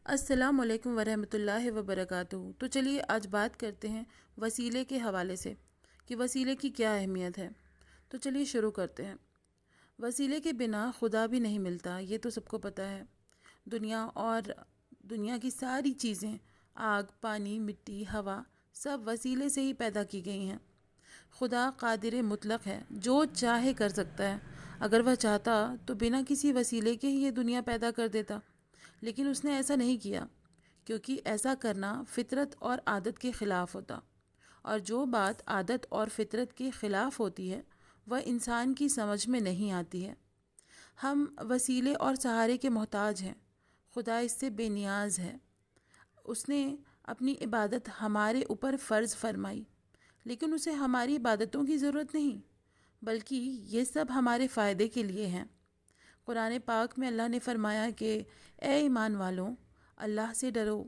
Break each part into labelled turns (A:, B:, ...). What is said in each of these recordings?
A: अस्सलाम वालेकुम वरहमतुल्लाहि वबरकातुहू। तो चलिए आज बात करते हैं वसीले के हवाले से कि वसीले की क्या अहमियत है। तो चलिए शुरू करते हैं। वसीले के बिना खुदा भी नहीं मिलता, ये तो सबको पता है। दुनिया की सारी चीज़ें, आग, पानी, मिट्टी, हवा, सब वसीले से ही पैदा की गई हैं। खुदा कादिर मुतलक है, जो चाहे कर सकता है। अगर वह चाहता तो बिना किसी वसीले के ही ये दुनिया पैदा कर देता, लेकिन उसने ऐसा नहीं किया, क्योंकि ऐसा करना फितरत और आदत के ख़िलाफ़ होता, और जो बात आदत और फितरत के ख़िलाफ़ होती है वह इंसान की समझ में नहीं आती है। हम वसीले और सहारे के मोहताज हैं। खुदा इससे बेनियाज है। उसने अपनी इबादत हमारे ऊपर फ़र्ज़ फरमाई, लेकिन उसे हमारी इबादतों की ज़रूरत नहीं, बल्कि ये सब हमारे फ़ायदे के लिए हैं। कुरान पाक में अल्लाह ने फरमाया कि ए ईमान वालों, अल्लाह से डरो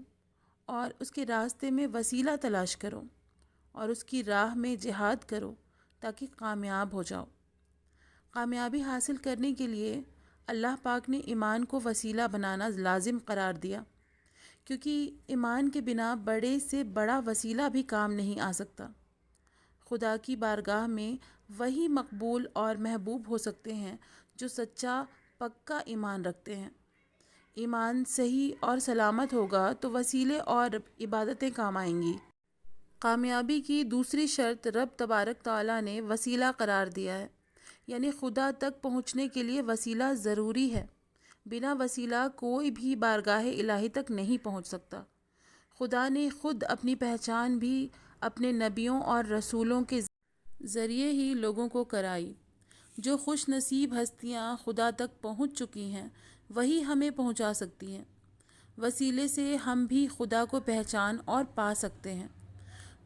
A: और उसके रास्ते में वसीला तलाश करो और उसकी राह में जिहाद करो ताकि कामयाब हो जाओ। कामयाबी हासिल करने के लिए अल्लाह पाक ने ईमान को वसीला बनाना लाजिम करार दिया, क्योंकि ईमान के बिना बड़े से बड़ा वसीला भी काम नहीं आ सकता। खुदा की बारगाह में वही मकबूल और महबूब हो सकते हैं जो सच्चा पक्का ईमान रखते हैं। ईमान सही और सलामत होगा तो वसीले और इबादतें काम आएंगी। कामयाबी की दूसरी शर्त रब तबारक तआला ने वसीला करार दिया है, यानी खुदा तक पहुँचने के लिए वसीला ज़रूरी है। बिना वसीला कोई भी बारगाह इलाही तक नहीं पहुँच सकता। खुदा ने खुद अपनी पहचान भी अपने नबियों और रसूलों के ज़रिए ही लोगों को कराई। जो खुश नसीब हस्तियाँ खुदा तक पहुँच चुकी हैं वही हमें पहुँचा सकती हैं। वसीले से हम भी खुदा को पहचान और पा सकते हैं।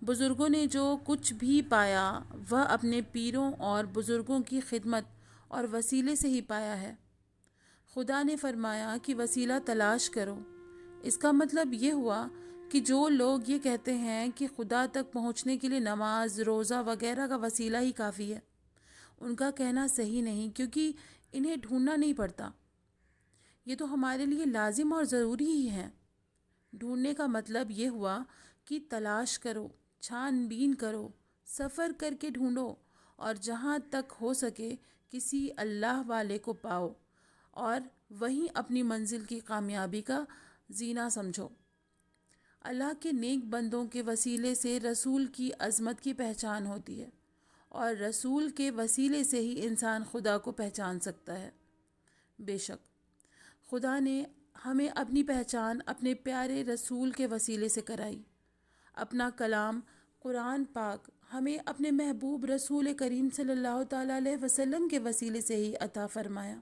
A: बुज़ुर्गों ने जो कुछ भी पाया वह अपने पीरों और बुज़ुर्गों की खिदमत और वसीले से ही पाया है। खुदा ने फरमाया कि वसीला तलाश करो। इसका मतलब ये हुआ कि जो लोग ये कहते हैं कि खुदा तक पहुँचने के लिए नमाज, रोज़ा वगैरह का वसीला ही काफ़ी है, उनका कहना सही नहीं, क्योंकि इन्हें ढूंढना नहीं पड़ता। ये तो हमारे लिए लाजिम और ज़रूरी ही है। ढूंढने का मतलब ये हुआ कि तलाश करो, छानबीन करो, सफ़र करके ढूंढो और जहाँ तक हो सके किसी अल्लाह वाले को पाओ और वहीं अपनी मंजिल की कामयाबी का जीना समझो। अल्लाह के नेक बंदों के वसीले से रसूल की अज़मत की पहचान होती है, और रसूल के वसीले से ही इंसान खुदा को पहचान सकता है। बेशक खुदा ने हमें अपनी पहचान अपने प्यारे रसूल के वसीले से कराई। अपना कलाम कुरान पाक हमें अपने महबूब रसूल करीम सल्लल्लाहु ताला अलैहि वसल्लम के वसीले से ही अता फरमाया।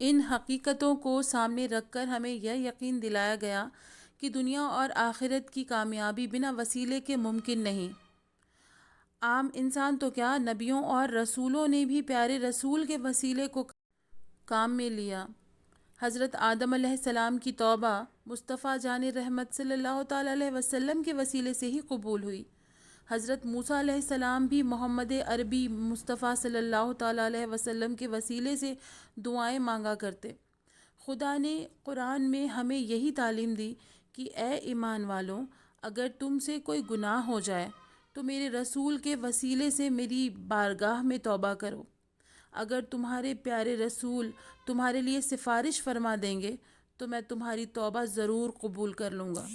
A: इन हकीकतों को सामने रखकर हमें यह यकीन दिलाया गया कि दुनिया और आखिरत की कामयाबी बिना वसीले के मुमकिन नहीं। आम इंसान तो क्या, नबियों और रसूलों ने भी प्यारे रसूल के वसीले को काम में लिया। हज़रत आदम अलैहिस्सलाम की तौबा मुस्तफ़ा जान रहमत सल्लल्लाहु ताला अलैहि वसल्लम के वसीले से ही कबूल हुई। हज़रत मूसा अलैहिस्सलाम भी मोहम्मद अरबी मुस्तफ़ा सल्लल्लाहु ताला अलैहि वसल्लम के वसीले से दुआएं मांगा करते। खुदा ने कुरान में हमें यही तालीम दी कि ए ईमान वालों, अगर तुमसे कोई गुनाह हो जाए तो मेरे रसूल के वसीले से मेरी बारगाह में तौबा करो। अगर तुम्हारे प्यारे रसूल तुम्हारे लिए सिफारिश फरमा देंगे तो मैं तुम्हारी तौबा ज़रूर कबूल कर लूँगा।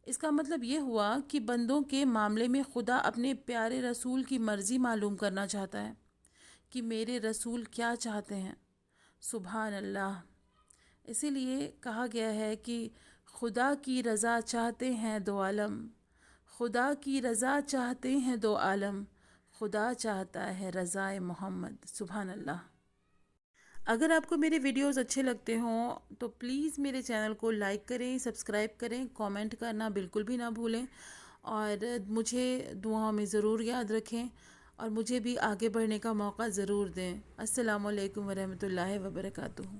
A: इसका मतलब ये हुआ कि बंदों के मामले में खुदा अपने प्यारे रसूल की मर्ज़ी मालूम करना चाहता है कि मेरे रसूल क्या चाहते हैं। सुभान अल्लाह। इसीलिए कहा गया है कि खुदा की रज़ा चाहते हैं दो आलम, खुदा की रज़ा चाहते हैं दो आलम, खुदा चाहता है रज़ाए मोहम्मद। सुभान अल्लाह। अगर आपको मेरे वीडियोस अच्छे लगते हों तो प्लीज़ मेरे चैनल को लाइक करें, सब्सक्राइब करें, कमेंट करना बिल्कुल भी ना भूलें, और मुझे दुआओं में ज़रूर याद रखें और मुझे भी आगे बढ़ने का मौका ज़रूर दें। अस्सलामु अलैकुम वरहमतुल्लाहि वबरकातुहू।